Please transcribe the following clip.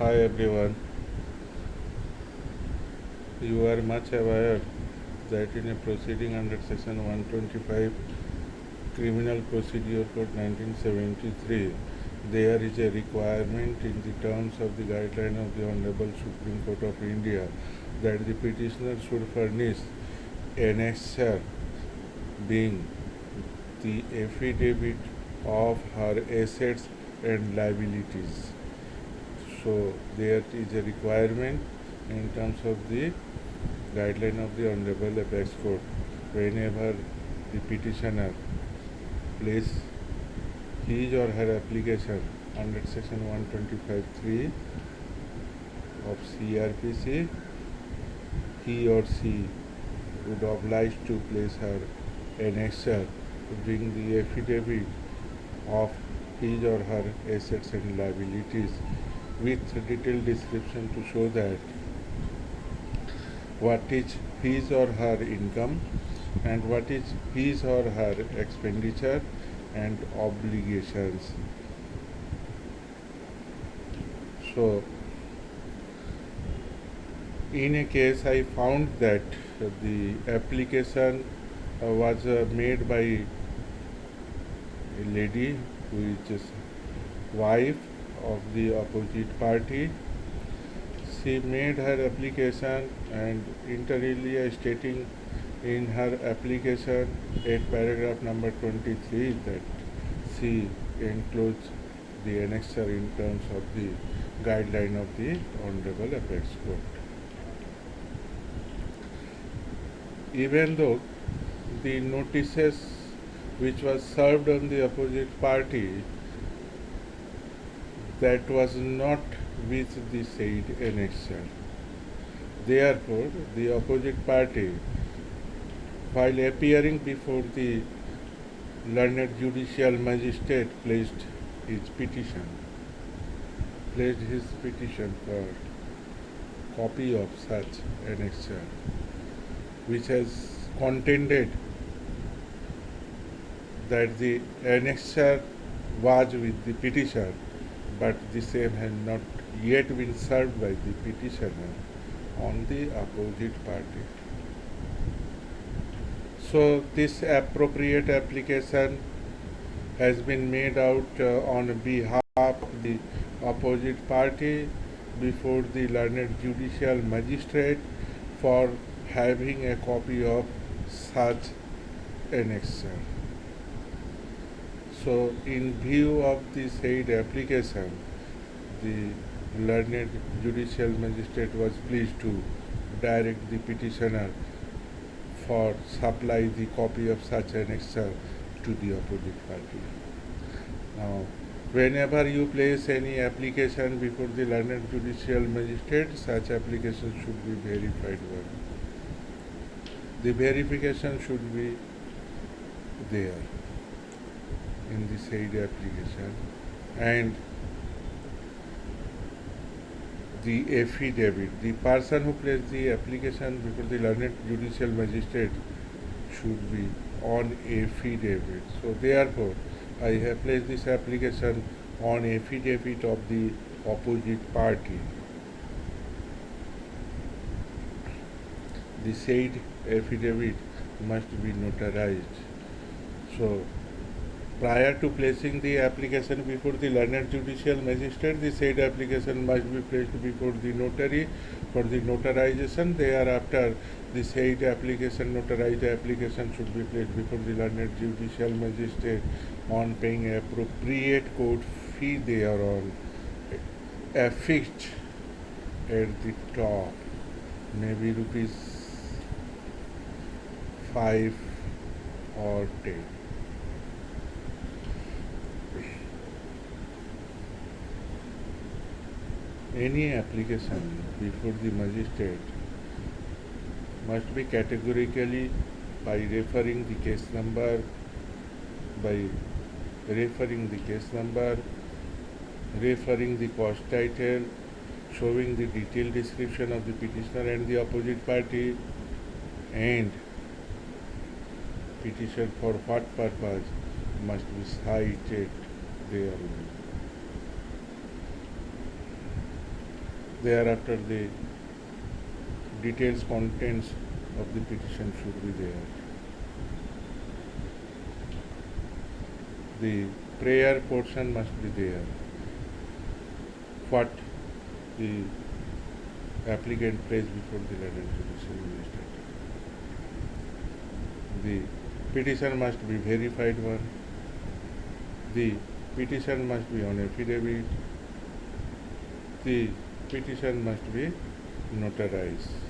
Hi everyone. You are much aware that in a proceeding under section 125 Criminal Procedure Code 1973, there is a requirement in the terms of the guideline of the Honorable Supreme Court of India that the petitioner should furnish annexure being the affidavit of her assets and liabilities. So there is a requirement in terms of the guideline of the Honorable Apex Court whenever the petitioner place his or her application under section 125(3) of CRPC, he or she would oblige to place her annexure to bring the affidavit of his or her assets and liabilities with detailed description to show that what is his or her income and what is his or her expenditure and obligations. So, in a case I found that the application was made by a lady who is wife of the opposite party. She made her application and inter alia stating in her application at paragraph number 23 that she enclosed the annexure in terms of the guideline of the Honorable Apex Court. Even though the notices which was served on the opposite party, that was not with the said annexure. Therefore, the opposite party, while appearing before the learned judicial magistrate, placed his petition for copy of such annexure, which has contended that the annexure was with the petitioner, but the same has not yet been served by the petitioner on the opposite party. So this appropriate application has been made out on behalf of the opposite party before the learned judicial magistrate for having a copy of such annexure. So, in view of the said application, the learned judicial magistrate was pleased to direct the petitioner for supply the copy of such annexure to the opposite party. Now, whenever you place any application before the learned judicial magistrate, such application should be verified one. The verification should be there in the said application, and the affidavit, the person who placed the application before the learned judicial magistrate should be on affidavit. So therefore, I have placed this application on affidavit of the opposite party. The said affidavit must be notarized. So, prior to placing the application before the learned judicial magistrate, the said application must be placed before the notary for the notarization. Thereafter, the said application, notarized application, should be placed before the learned judicial magistrate on paying appropriate court fee thereon, affixed at the top, maybe rupees 5 or 10. Any application before the magistrate must be categorically by referring the case number, referring the cause title, showing the detailed description of the petitioner and the opposite party, and petition for what purpose must be cited therein. Thereafter, the details contents of the petition should be there. The prayer portion must be there. What the applicant prays before the land and judicial magistrate. The petition must be verified one. The petition must be on affidavit. The petition must be notarized.